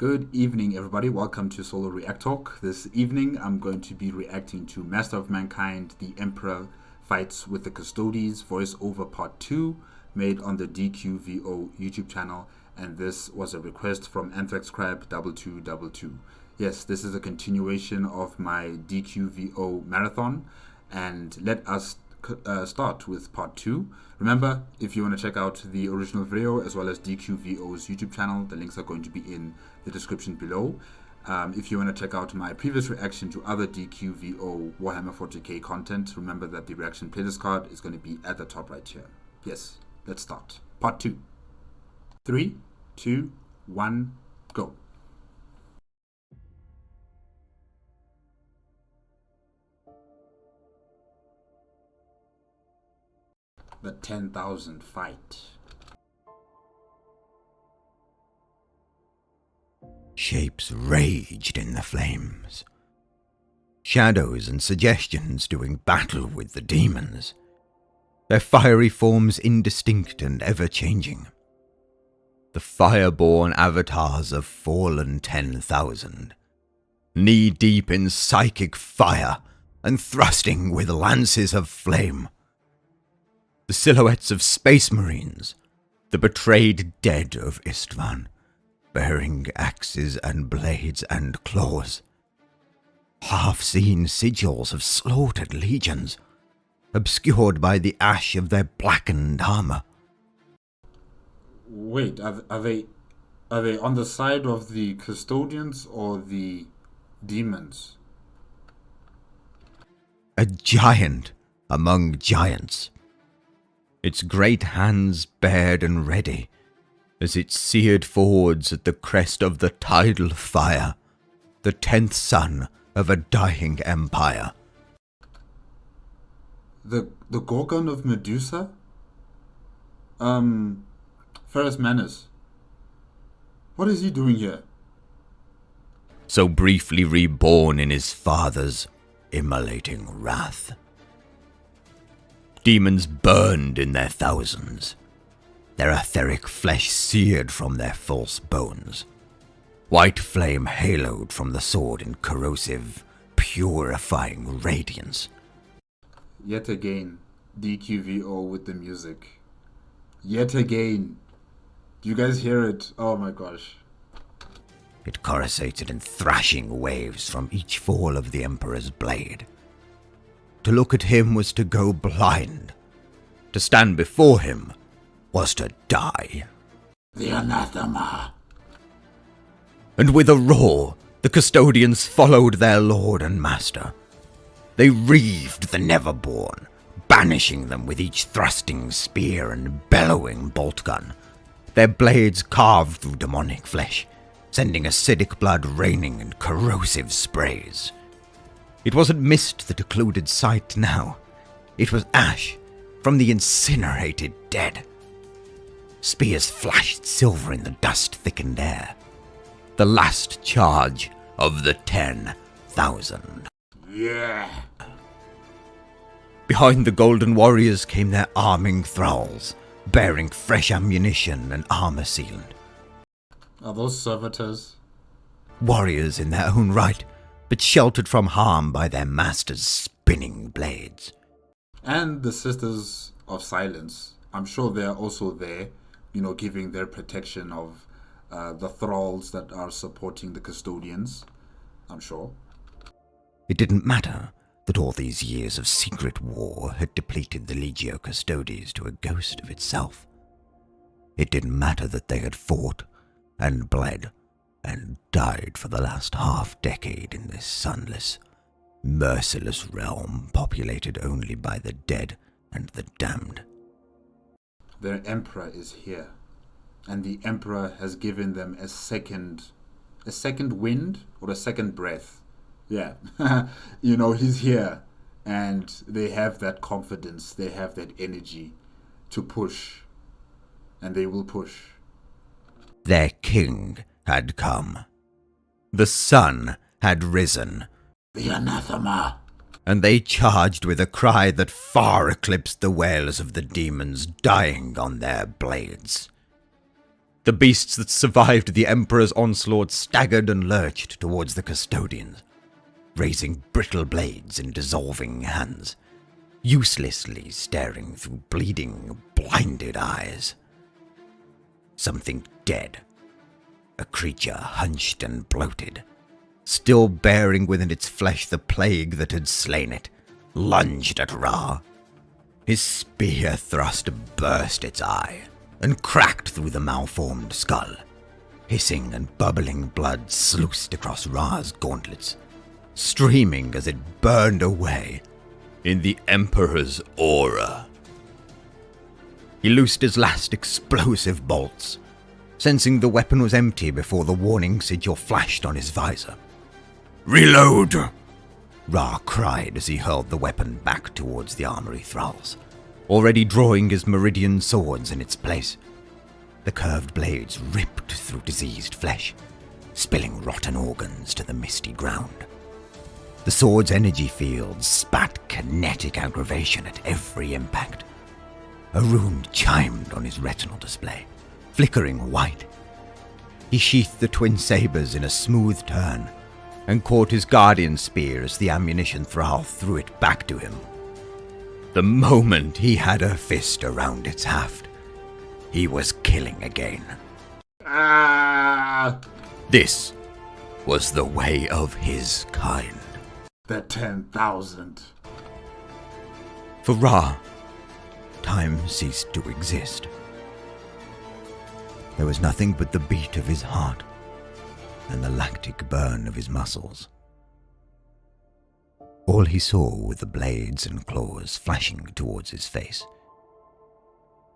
Good evening, everybody. Welcome to Solo ReacTalk. This evening, I'm going to be reacting to Master of Mankind, The Emperor Fights with the Custodes, voiceover part 2, made on the DQVO YouTube channel. And this was a request from Anthrax Crab 2222. Yes, this is a continuation of my DQVO marathon. And let us start with part 2. Remember, if you want to check out the original video as well as DQVO's YouTube channel, the links are going to be in the description below. If you want to check out my previous reaction to other DQVO Warhammer 40k content, remember that the reaction playlist card is going to be at the top right here. Yes, let's start. Part 2. 3, 2, 1, go. The 10,000 fight. Shapes raged in the flames. Shadows and suggestions doing battle with the demons. Their fiery forms indistinct and ever-changing. The fire-born avatars of fallen 10,000. Knee-deep in psychic fire and thrusting with lances of flame. The silhouettes of space marines, the betrayed dead of Istvan, bearing axes and blades and claws. Half-seen sigils of slaughtered legions, obscured by the ash of their blackened armor. Wait, are they on the side of the custodians or the demons? A giant among giants. Its great hands bared and ready, as it seared forwards at the crest of the tidal fire, the 10th son of a dying empire. The Gorgon of Medusa? Ferrus Manus. What is he doing here? So briefly reborn in his father's immolating wrath. Demons burned in their thousands, their etheric flesh seared from their false bones. White flame haloed from the sword in corrosive, purifying radiance. Yet again, DQVO with the music. Yet again. Do you guys hear it? Oh my gosh. It coruscated in thrashing waves from each fall of the Emperor's blade. To look at him was to go blind. To stand before him was to die. The anathema. And with a roar, the custodians followed their lord and master. They reaved the Neverborn, banishing them with each thrusting spear and bellowing bolt gun, their blades carved through demonic flesh, sending acidic blood raining in corrosive sprays. It wasn't mist that occluded sight now. It was ash from the incinerated dead. Spears flashed silver in the dust-thickened air. The last charge of the 10,000. Yeah. Behind the golden warriors came their arming thralls, bearing fresh ammunition and armor sealant. Are those servitors? Warriors in their own right, but sheltered from harm by their master's spinning blades. And the Sisters of Silence. I'm sure they're also there, giving their protection of the thralls that are supporting the custodians. I'm sure. It didn't matter that all these years of secret war had depleted the Legio Custodes to a ghost of itself. It didn't matter that they had fought and bled and died for the last half-decade in this sunless, merciless realm populated only by the dead and the damned. Their emperor is here, and the emperor has given them a second wind or a second breath. Yeah, he's here, and they have that confidence, they have that energy to push, and they will push. Their king had come. The sun had risen. The anathema. And they charged with a cry that far eclipsed the wails of the demons dying on their blades. The beasts that survived the Emperor's onslaught staggered and lurched towards the custodians, raising brittle blades in dissolving hands, uselessly staring through bleeding, blinded eyes. Something dead, a creature hunched and bloated, still bearing within its flesh the plague that had slain it, lunged at Ra. His spear thrust burst its eye and cracked through the malformed skull. Hissing and bubbling blood sluiced across Ra's gauntlets, streaming as it burned away in the Emperor's aura. He loosed his last explosive bolts, sensing the weapon was empty before the warning sigil flashed on his visor. "Reload!" Ra cried as he hurled the weapon back towards the armory thralls, already drawing his meridian swords in its place. The curved blades ripped through diseased flesh, spilling rotten organs to the misty ground. The sword's energy field spat kinetic aggravation at every impact. A rune chimed on his retinal display, flickering white. He sheathed the twin sabers in a smooth turn and caught his guardian spear as the ammunition thrall threw it back to him. The moment he had a fist around its haft, he was killing again. This was the way of his kind. The 10,000. For Ra, time ceased to exist. There was nothing but the beat of his heart and the lactic burn of his muscles. All he saw were the blades and claws flashing towards his face.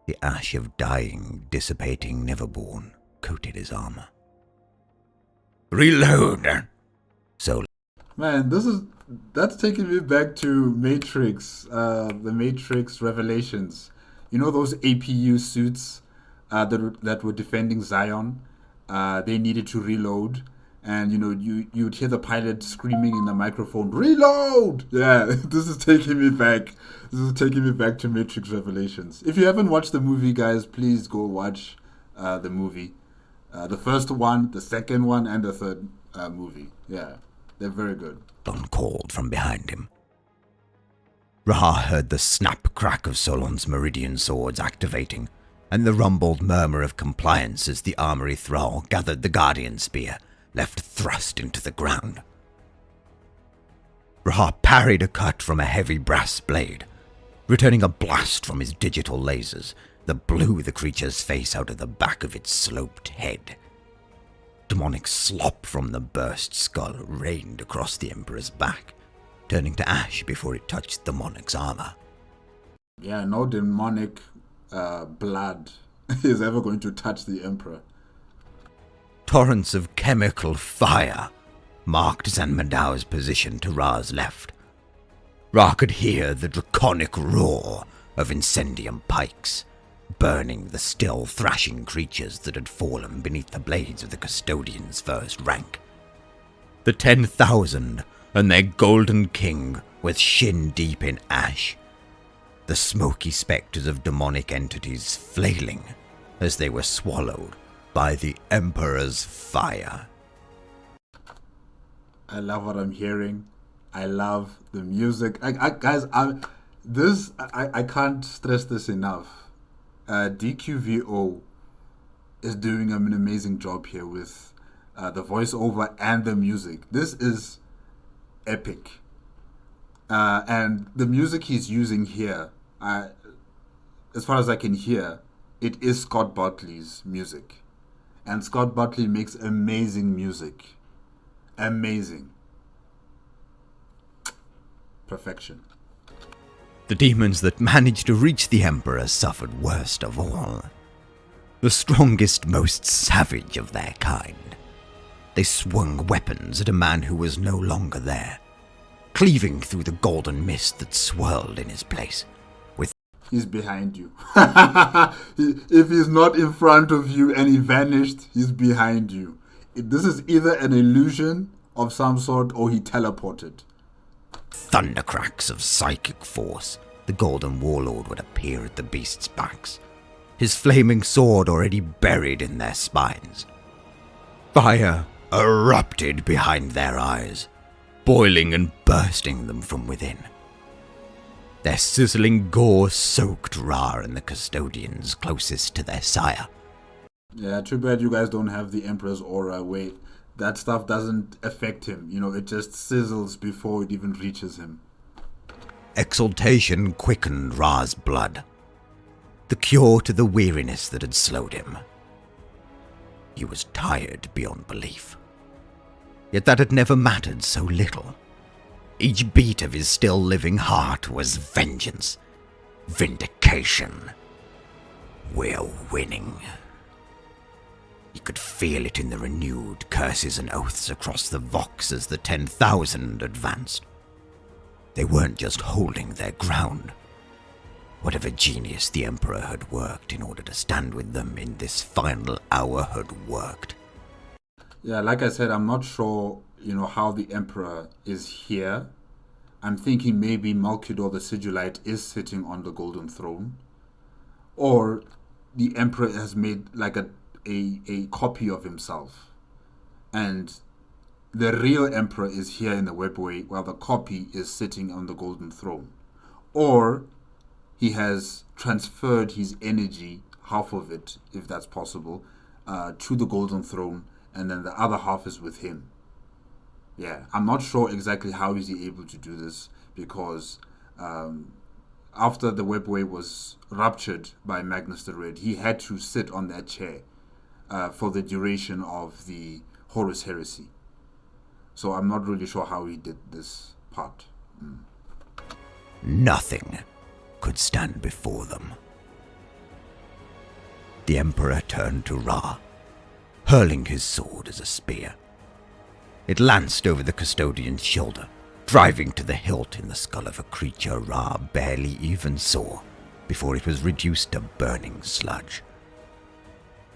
The ash of dying, dissipating Neverborn coated his armor. "Reload!" So, Man, that's taking me back to Matrix, the Matrix Revelations. You know those APU suits that were defending Zion? They needed to reload, and you'd hear the pilot screaming in the microphone, "Reload!" Yeah, this is taking me back. This is taking me back to Matrix Revelations. If you haven't watched the movie, guys, please go watch the movie. The first one, the second one, and the third movie. Yeah, they're very good. Don called from behind him. Ra heard the snap-crack of Solon's meridian swords activating, and the rumbled murmur of compliance as the armory thrall gathered the guardian spear, left thrust into the ground. Ra parried a cut from a heavy brass blade, returning a blast from his digital lasers that blew the creature's face out of the back of its sloped head. Demonic slop from the burst skull rained across the Emperor's back, turning to ash before it touched the monarch's armor. Yeah, no demonic blood is ever going to touch the Emperor. Torrents of chemical fire marked Zanmadao's position to Ra's left. Ra could hear the draconic roar of incendium pikes, burning the still thrashing creatures that had fallen beneath the blades of the custodian's first rank. The 10,000 and their golden king was shin-deep in ash, the smoky spectres of demonic entities flailing as they were swallowed by the Emperor's fire. I love what I'm hearing. I love the music. Guys, I can't stress this enough. DQVO is doing an amazing job here with the voiceover and the music. This is epic. And the music he's using here, as far as I can hear, it is Scott Bartley's music. And Scott Bartley makes amazing music. Amazing. Perfection. The demons that managed to reach the Emperor suffered worst of all. The strongest, most savage of their kind. They swung weapons at a man who was no longer there, cleaving through the golden mist that swirled in his place. He's behind you. If he's not in front of you and he vanished, he's behind you. This is either an illusion of some sort or he teleported. Thundercracks of psychic force, the golden warlord would appear at the beasts' backs, his flaming sword already buried in their spines. Fire erupted behind their eyes, boiling and bursting them from within. Their sizzling gore soaked Ra and the custodians closest to their sire. Yeah, too bad you guys don't have the Emperor's aura. Wait, that stuff doesn't affect him. It just sizzles before it even reaches him. Exultation quickened Ra's blood, the cure to the weariness that had slowed him. He was tired beyond belief. Yet that had never mattered so little. Each beat of his still living heart was vengeance, vindication. We're winning. He could feel it in the renewed curses and oaths across the Vox as the 10,000 advanced. They weren't just holding their ground. Whatever genius the Emperor had worked in order to stand with them in this final hour had worked. Yeah, like I said, I'm not sure, how the Emperor is here. I'm thinking maybe Malkidor the Sigillite is sitting on the Golden Throne. Or the Emperor has made like a copy of himself. And the real Emperor is here in the webway while the copy is sitting on the Golden Throne. Or he has transferred his energy, half of it, if that's possible, to the Golden Throne, and then the other half is with him. Yeah, I'm not sure exactly how is he able to do this, because after the webway was ruptured by Magnus the Red, he had to sit on that chair for the duration of the Horus Heresy. So I'm not really sure how he did this part. Nothing could stand before them. The Emperor turned to Ra, hurling his sword as a spear. It lanced over the custodian's shoulder, driving to the hilt in the skull of a creature Ra barely even saw before it was reduced to burning sludge.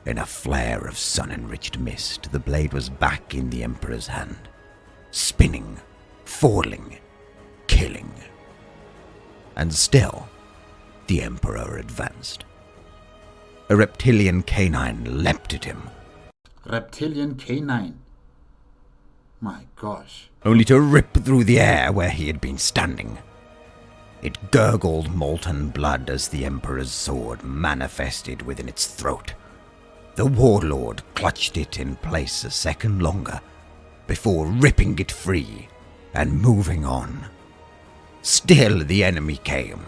In a flare of sun-enriched mist, the blade was back in the Emperor's hand, spinning, falling, killing. And still, the Emperor advanced. A reptilian canine leapt at him. Reptilian canine? My gosh. Only to rip through the air where he had been standing. It gurgled molten blood as the Emperor's sword manifested within its throat. The warlord clutched it in place a second longer before ripping it free and moving on. Still the enemy came.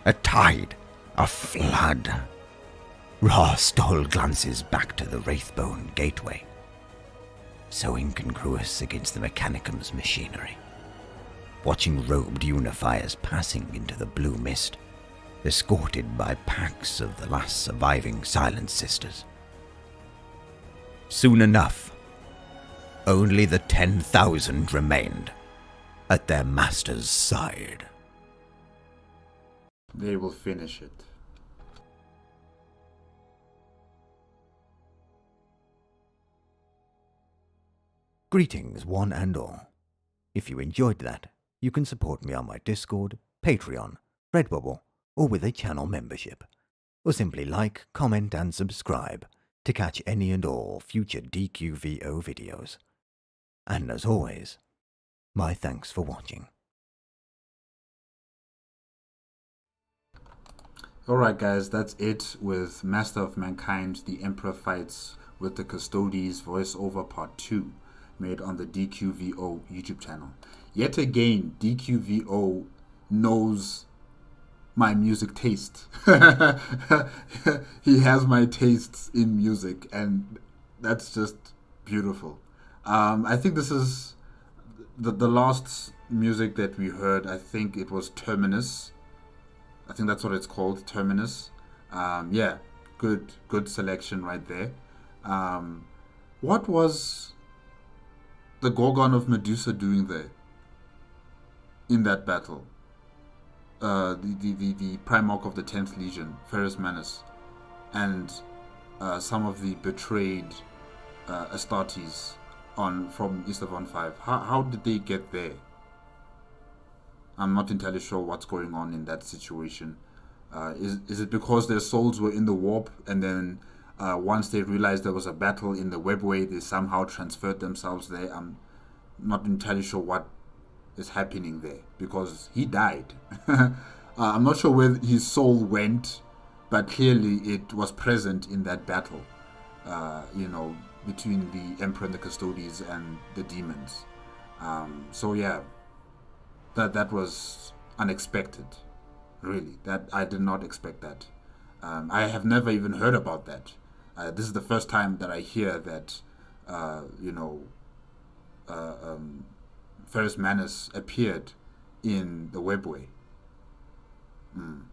A tide, a flood. Ra stole glances back to the Wraithbone gateway, so incongruous against the Mechanicum's machinery. Watching robed unifiers passing into the blue mist, escorted by packs of the last surviving Silent Sisters. Soon enough, only the 10,000 remained at their master's side. They will finish it. Greetings, one and all. If you enjoyed that, you can support me on my Discord, Patreon, Redbubble, or with a channel membership. Or simply like, comment, and subscribe to catch any and all future DQVO videos. And as always, my thanks for watching. Alright guys, that's it with Master of Mankind, the Emperor Fights with the Custodes voiceover part 2, made on the DQVO YouTube channel. Yet again, DQVO knows my music taste. He has my tastes in music, and that's just beautiful. I think this is the last music that we heard. I think it was Terminus. I think that's what it's called, Terminus. Yeah, good selection right there. What was the Gorgon of Medusa doing there in that battle? The Primarch of the 10th Legion, Ferrus Manus, and some of the betrayed Astartes from East of 1-5. How did they get there? I'm not entirely sure what's going on in that situation. Is it because their souls were in the warp, and then once they realized there was a battle in the webway, they somehow transferred themselves there? I'm not entirely sure what is happening there, because he died. I'm not sure where his soul went, but clearly it was present in that battle, between the Emperor and the Custodes and the demons. So yeah, that was unexpected. Really, that I did not expect that. I have never even heard about that. This is the first time that I hear that, Ferrus Manus appeared in the webway.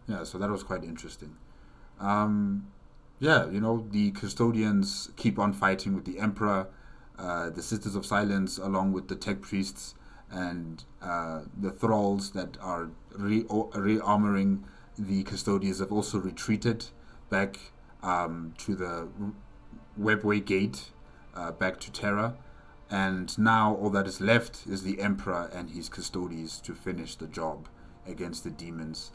Yeah, so that was quite interesting. The custodians keep on fighting with the Emperor, the Sisters of Silence, along with the tech priests and the thralls that are rearmoring the custodians, have also retreated back to the webway gate, back to Terra. And now all that is left is the Emperor and his custodians to finish the job against the demons,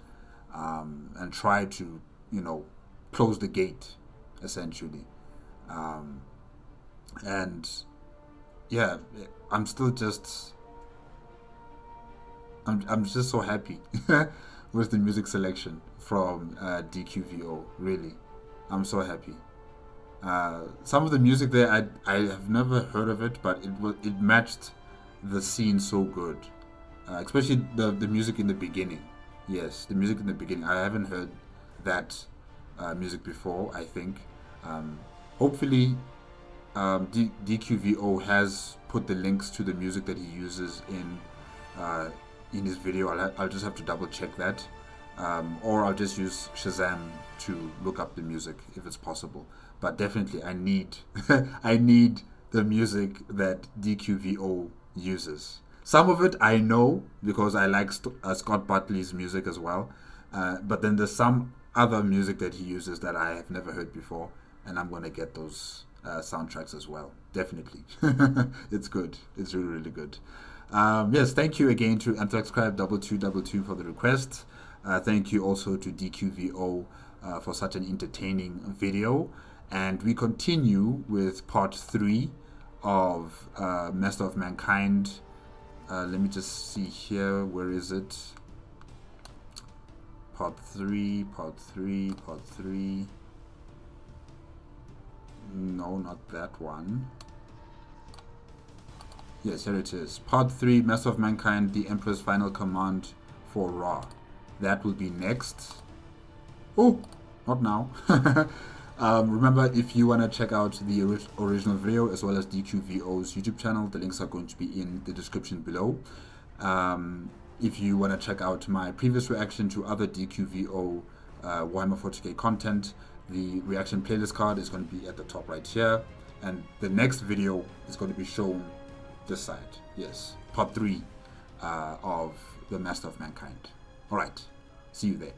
and try to, close the gate, essentially. And yeah, I'm still just I'm just so happy with the music selection from DQVO. Really, I'm so happy. Some of the music there, I have never heard of it, but it matched the scene so good. Especially the music in the beginning. Yes, the music in the beginning. I haven't heard that music before, I think. Hopefully, DQVO has put the links to the music that he uses in his video. I'll just have to double check that, or I'll just use Shazam to look up the music if it's possible. But definitely, I need I need the music that DQVO uses. Some of it I know because I like Scott Butley's music as well, but then there's some other music that he uses that I have never heard before, and I'm gonna get those soundtracks as well. Definitely, it's good. It's really, really good. Yes, thank you again to AnthraxCrab2222 for the request. Thank you also to DQVO for such an entertaining video. And we continue with part 3 of Master of Mankind. Let me just see here. Where is it? Part 3. No, not that one. Yes, here it is. Part 3, Master of Mankind, the Emperor's Final Command for Ra. That will be next. Oh, not now. Remember, if you want to check out the original video as well as DQVO's YouTube channel, the links are going to be in the description below. If you want to check out my previous reaction to other DQVO Warhammer 40k content, the reaction playlist card is going to be at the top right here. And the next video is going to be shown this side. Yes, part 3 of the Master of Mankind. Alright, see you there.